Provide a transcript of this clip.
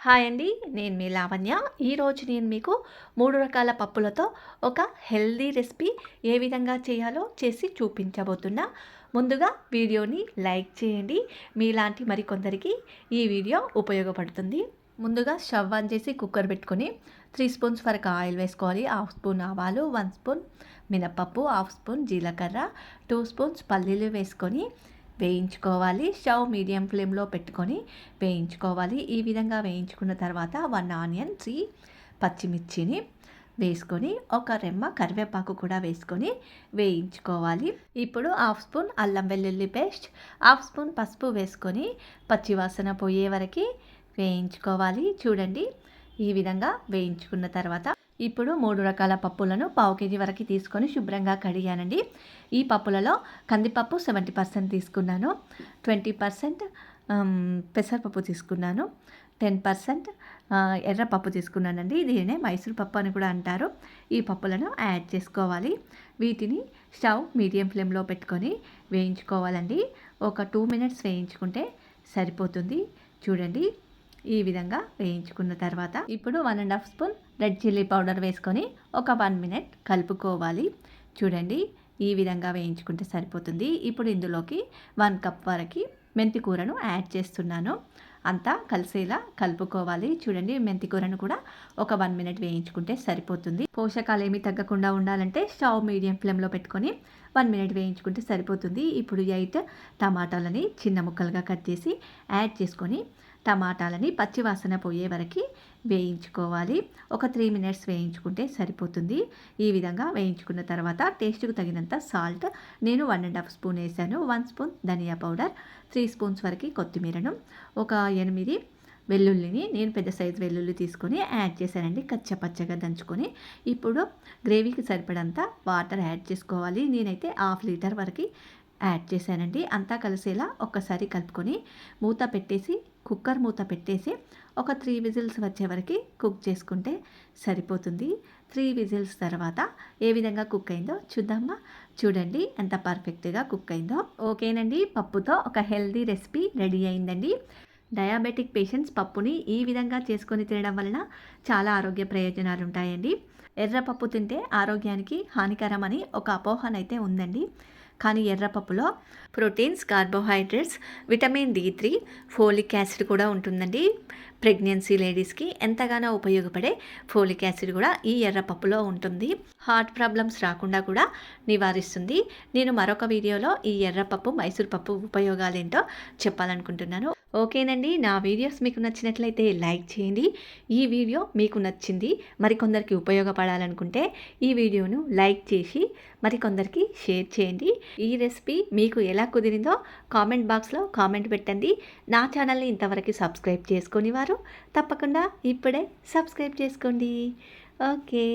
Hi అండి. నేను మీ లావణ్య. ఈరోజు నేను మీకు 3 రకాల పప్పులతో ఒక హెల్తీ రెసిపీ ఏ విధంగా చేయాలో చేసి చూపించబోతున్నా. ముందుగా వీడియోని లైక్ చేయండి. మీలాంటి మరికొందరికి ఈ వీడియో ఉపయోగపడుతుంది. ముందుగా స్టవ్ ఆన్ చేసి కుక్కర్ పెట్టుకొని 3 స్పూన్స్ వరకు ఆయిల్ వేసుకోవాలి. 1/2 స్పూన్ ఆవాలు, 1 స్పూన్ మినపప్పు, 1/2 స్పూన్ జీలకర్ర, 2 స్పూన్స్ పల్లీలు వేసుకొని వేయించుకోవాలి. స్టవ్ మీడియం ఫ్లేమ్లో పెట్టుకొని వేయించుకోవాలి. ఈ విధంగా వేయించుకున్న తర్వాత 1 ఆనియన్, 3 పచ్చిమిర్చిని వేసుకొని ఒక రెమ్మ కరివేపాకు కూడా వేసుకొని వేయించుకోవాలి. ఇప్పుడు 1/2 స్పూన్ అల్లం వెల్లుల్లి పేస్ట్, 1/2 స్పూన్ పసుపు వేసుకొని పచ్చివాసన పోయే వరకు వేయించుకోవాలి. చూడండి, ఈ విధంగా వేయించుకున్న తర్వాత ఇప్పుడు 3 రకాల పప్పులను 1/2 కేజీ వరకు తీసుకొని శుభ్రంగా కడిగానండి. ఈ పప్పులలో కందిపప్పు 70% తీసుకున్నాను, 20% పెసరపప్పు తీసుకున్నాను, 10% ఎర్రపప్పు తీసుకున్నానండి. దీనినే మైసూర్ పప్పు అని కూడా అంటారు. ఈ పప్పులను యాడ్ చేసుకోవాలి. వీటిని స్టవ్ మీడియం ఫ్లేమ్లో పెట్టుకొని వేయించుకోవాలండి. ఒక 2 మినిట్స్ వేయించుకుంటే సరిపోతుంది. చూడండి, ఈ విధంగా వేయించుకున్న తర్వాత ఇప్పుడు 1.5 స్పూన్ రెడ్ చిల్లీ పౌడర్ వేసుకొని ఒక 1 మినిట్ కలుపుకోవాలి. చూడండి, ఈ విధంగా వేయించుకుంటే సరిపోతుంది. ఇప్పుడు ఇందులోకి 1 కప్ వరకు మెంతి కూరను యాడ్ చేస్తున్నాను. అంతా కలిసేలా కలుపుకోవాలి. చూడండి, మెంతి కూరను కూడా ఒక 1 మినిట్ వేయించుకుంటే సరిపోతుంది. పోషకాలు ఏమీ తగ్గకుండా ఉండాలంటే స్టవ్ మీడియం ఫ్లేమ్లో పెట్టుకొని 1 మినిట్ వేయించుకుంటే సరిపోతుంది. ఇప్పుడు 8 టమాటాలని చిన్న ముక్కలుగా కట్ చేసి యాడ్ చేసుకొని టమాటాలని పచ్చివాసన పోయే వరకు వేయించుకోవాలి. ఒక 3 మినిట్స్ వేయించుకుంటే సరిపోతుంది. ఈ విధంగా వేయించుకున్న తర్వాత టేస్ట్కు తగినంత సాల్ట్ నేను 1.5 స్పూన్ వేసాను. 1 స్పూన్ ధనియా పౌడర్, 3 స్పూన్స్ వరకు కొత్తిమీరను, ఒక 8 వెల్లుల్లిని నేను పెద్ద సైజు వెల్లుల్లి తీసుకొని యాడ్ చేశానండి, కచ్చపచ్చగా దంచుకొని. ఇప్పుడు గ్రేవీకి సరిపడంత వాటర్ యాడ్ చేసుకోవాలి. నేనైతే 1/2 లీటర్ వరకు యాడ్ చేశానండి. అంతా కలిసేలా ఒక్కసారి కలుపుకొని మూత పెట్టేసి కుక్కర్ మూత పెట్టేసి ఒక 3 విజిల్స్ వచ్చే వరకు కుక్ చేసుకుంటే సరిపోతుంది. 3 విజిల్స్ తర్వాత ఏ విధంగా కుక్ అయిందో చూద్దామా. చూడండి ఎంత పర్ఫెక్ట్గా కుక్ అయిందో. ఓకేనండి, పప్పుతో ఒక హెల్తీ రెసిపీ రెడీ అయిందండి. డయాబెటిక్ పేషెంట్స్ పప్పుని ఈ విధంగా చేసుకొని తినడం వలన చాలా ఆరోగ్య ప్రయోజనాలు ఉంటాయండి. ఎర్రపప్పు తింటే ఆరోగ్యానికి హానికరం అని ఒక అపోహనైతే ఉందండి. కానీ ఎర్రపప్పులో proteins, carbohydrates, vitamin D3, folic acid కూడా ఉంటుందండి. ప్రెగ్నెన్సీ లేడీస్కి ఎంతగానో ఉపయోగపడే ఫోలిక్ యాసిడ్ కూడా ఈ ఎర్రపప్పులో ఉంటుంది. హార్ట్ ప్రాబ్లమ్స్ రాకుండా కూడా నివారిస్తుంది. నేను మరొక వీడియోలో ఈ ఎర్రపప్పు, మైసూర్ పప్పు ఉపయోగాలేంటో చెప్పాలనుకుంటున్నాను. ఓకేనండి, నా వీడియోస్ మీకు నచ్చినట్లయితే లైక్ చేయండి. ఈ వీడియో మీకు నచ్చింది, మరికొందరికి ఉపయోగపడాలనుకుంటే ఈ వీడియోను లైక్ చేసి మరికొందరికి షేర్ చేయండి. ఈ రెసిపీ మీకు ఎలా కుదిరిందో కామెంట్ బాక్స్లో కామెంట్ పెట్టండి. నా ఛానల్ని ఇంతవరకు సబ్స్క్రైబ్ చేసుకొని వారు తప్పకుండా ఇప్పుడే సబ్స్క్రైబ్ చేసుకోండి. ఓకే.